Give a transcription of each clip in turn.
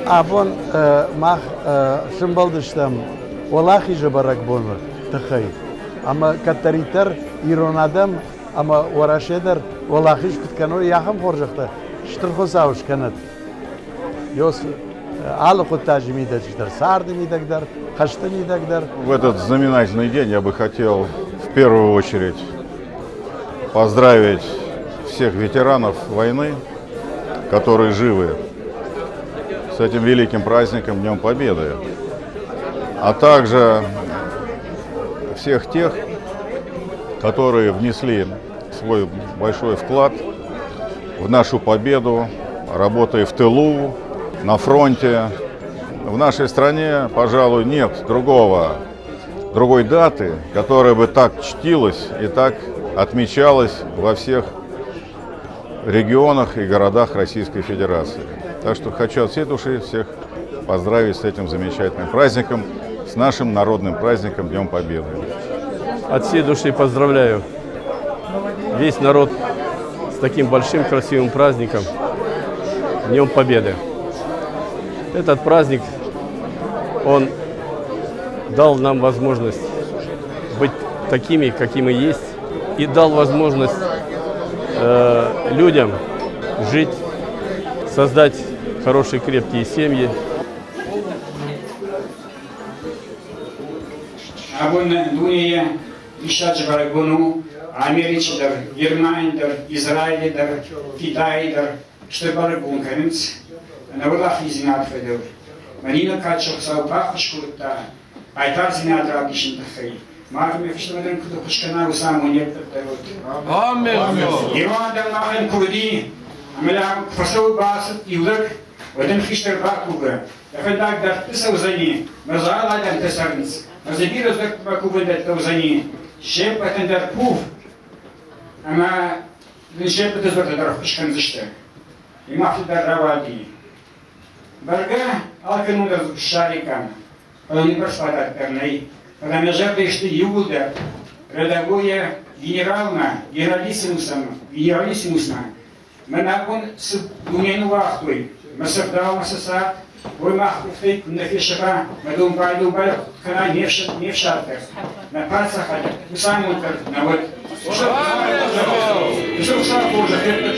Abon mach şımbaldıştam olahi jabarak bonur tıkay. Ama katariter ironadam ama uğraşeder olahi şkutkano yaham horjakta. Ştırxosavş kanat. Yos алоху тажмидачтар, сардмидагдар, хаштамидагдар. В этот знаменательный день я бы хотел в первую очередь поздравить всех ветеранов войны, которые живы, с этим великим праздником, Днем Победы, а также всех тех, которые внесли свой большой вклад в нашу победу, работая в тылу, на фронте. В нашей стране, пожалуй, нет другой даты, которая бы так чтилась и так отмечалась во всех регионах и городах Российской Федерации. Так что хочу от всей души всех поздравить с этим замечательным праздником, с нашим народным праздником Днем Победы. От всей души поздравляю весь народ с таким большим красивым праздником Днем Победы. Этот праздник, он дал нам возможность быть такими, какими мы есть, и дал возможность людям жить, создать хорошие крепкие семьи. Америкаdır, Германияdır, İsrail'dir, Китай'dir, işte böyle bunlarımız, ne var fiziğine atfeder. Manina kaçak savbah kuşkulukta, aytar zinat rabişin tıkayı. Mağrım efişlemeden kutu kuşkana usam oynayıptır. Amin. İran'dan mağrım kurdi, amela fasav basıt yıldık, öden fişler bakuga. Efendak dertli savzani, mezaladan tesarınız. Mazabir özdak bakubundat tavzani. Şep atender puf. Ama şep tezverde darfışkan zişte. İmafidar ravadi. Barga alkanudar şarikan. Университет Перней, промежевые что Иуда, рядовое генералиссимуса, Манакон с Думен Вахтой, Масагдал Масаса, Воймахтуфтей, Нафишера, Мадум Байдубай, Кана Невшатер, на Пацахале, Усамутер, на вот. Что сам уже это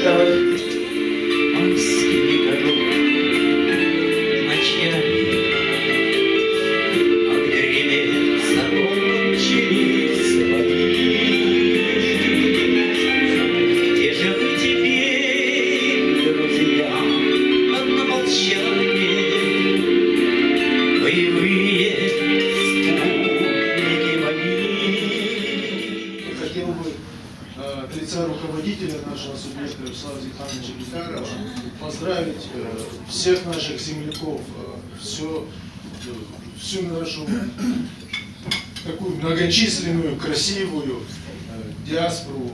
руководителя нашего субъекта Вячеслава Зихановича Бекарова поздравить всех наших земляков, всю нашу такую многочисленную, красивую диаспору,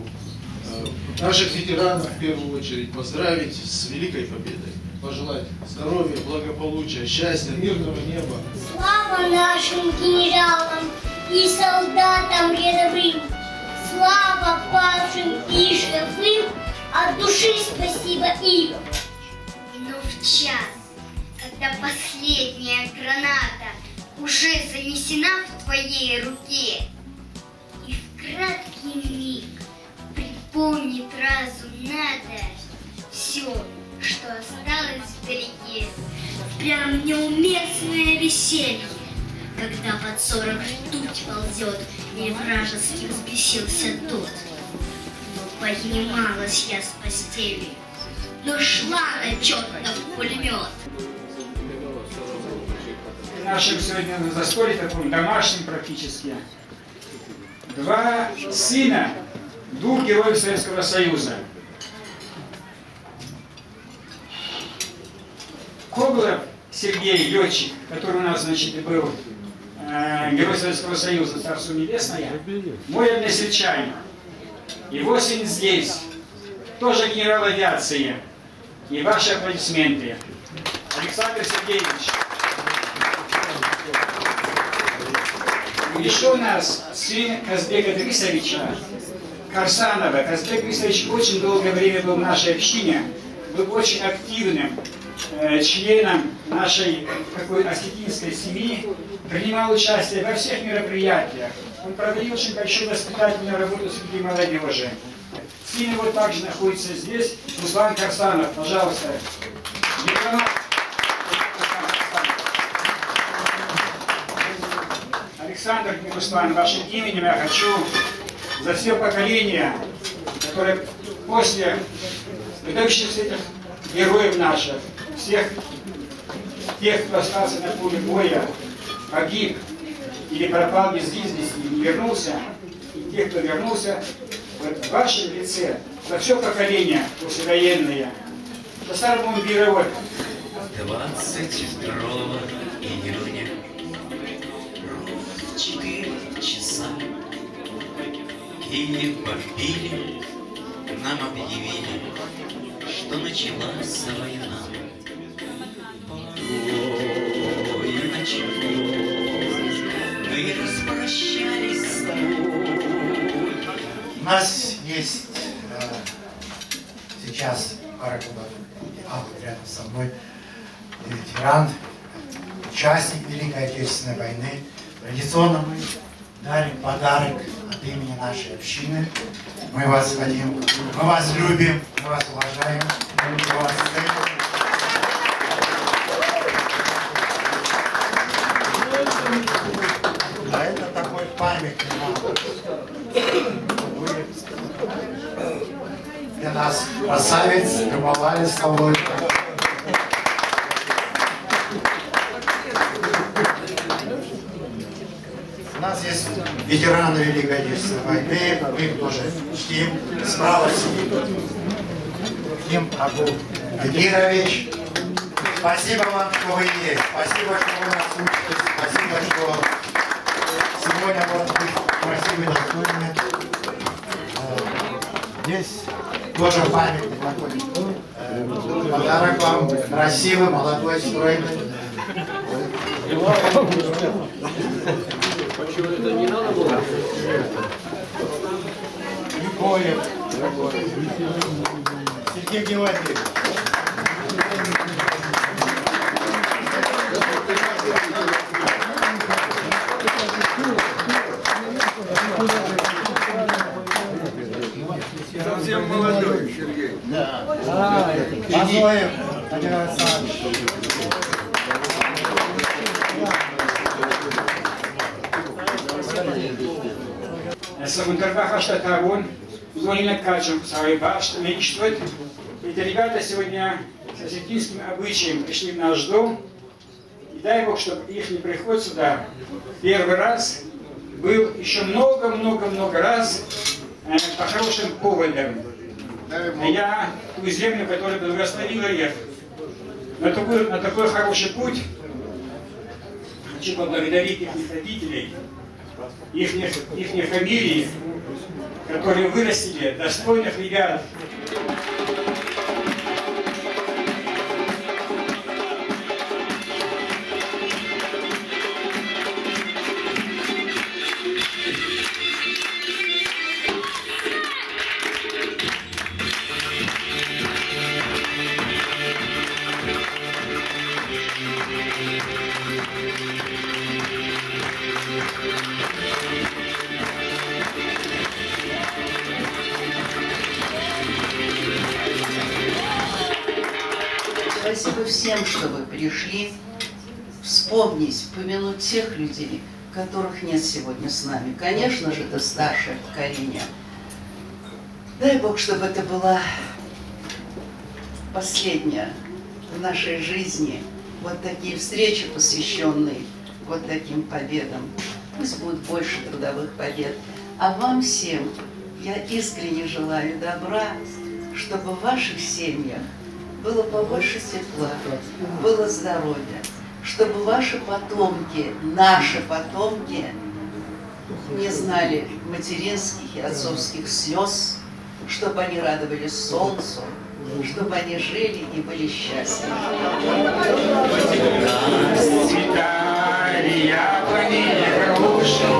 наших ветеранов в первую очередь поздравить с Великой Победой, пожелать здоровья, благополучия, счастья, мирного неба. Слава нашим генералам и солдатам рядовым! Слава павшим и живым, от души спасибо им. Но в час, когда последняя граната уже занесена в твоей руке, и в краткий миг припомнит разум надо все, что осталось вдалеке, прям неуместное веселье. Когда под 40 ртуть ползет, и вражески взбесился тот. Но поднималась я с постели, но шла на чертов пулемет. Нашим сегодня на застолье таком домашнем практически. Два сына, двух героев Советского Союза. Коблев Сергей, летчик, который у нас, значит, был Герой Советского Союза, Царство Небесное, мой односельчанин. И осень здесь. Тоже генерал авиации. И ваши аплодисменты. Александр Сергеевич. Еще у нас сын Казбека Дрисовича, Карсанова. Казбек Дрисович очень долгое время был в нашей общине, был очень активным членом нашей такой осетинской семьи, принимал участие во всех мероприятиях. Он проводил очень большую воспитательную работу среди молодежи. Сын его также находится здесь. Руслан Карсанов, пожалуйста. Дипломат. Александр Руслан, вашим именем я хочу за все поколения, которые после выдающихся этих героев наших, всех тех, кто остался на поле боя, погиб или пропал без вестности, не вернулся, и тех, кто вернулся, вот в вашем лице, за все поколение послевоенное, за старого мундира 22 июня в 4 часа Киев бомбили, нам объявили, что началась война. Ой, началось, мы распрощались с тобой. У нас есть сейчас пара рядом со мной ветеран, участник Великой Отечественной войны. Традиционно мы дарим подарок от имени нашей общины. Мы вас хотим, мы вас любим, мы вас уважаем, мы вас ценим. А это такой памятник для нас, красавец, любовались тобой. У нас есть ветераны Великой Отечественной войны, мы их тоже чтим. Справа сидит Ким Агу Агирович. Спасибо вам, что вы есть. Спасибо, что вы нас учитесь. Спасибо, что сегодня вот вы красивые, достойные. Здесь тоже памятник такой. Подарок вам красивый, молодой, стройный. Это не надо было? Николев. Сергей Георгиевич. Совсем молодой, Сергей. Да. Мазоев Владимир Александрович. Сагунтарбаха Табун, Зонина Качем, Сарайбаш, Меньштвет. Эти ребята сегодня с осетинским обычаем пришли в наш дом. И дай Бог, чтобы их не приход сюда первый раз был еще много-много-много раз по хорошим поводам. Я ту землю, которая благословила их на такой хороший путь, хочу поблагодарить их родителей, их фамилии, которые вырастили достойных ребят. Спасибо всем, что вы пришли вспомнить, помянуть тех людей, которых нет сегодня с нами. Конечно же, это старшее поколение. Дай Бог, чтобы это была последняя в нашей жизни вот такие встречи, посвященные вот таким победам. Пусть будет больше трудовых побед. А вам всем я искренне желаю добра, чтобы в ваших семьях было побольше тепла, было здоровья, чтобы ваши потомки, наши потомки не знали материнских и отцовских слез, чтобы они радовались солнцу, чтобы они жили и были счастливы. Расцветали яблони и груши,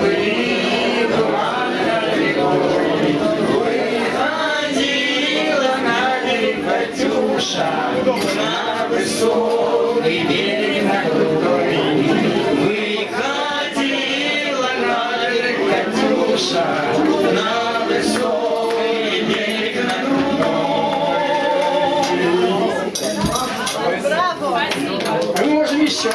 были туманы рекой. Выходила на берег Катюша, на высокий берег на крутой. Выходила на берег Катюша, на высокий берег на крутой. Браво! Мы можем еще.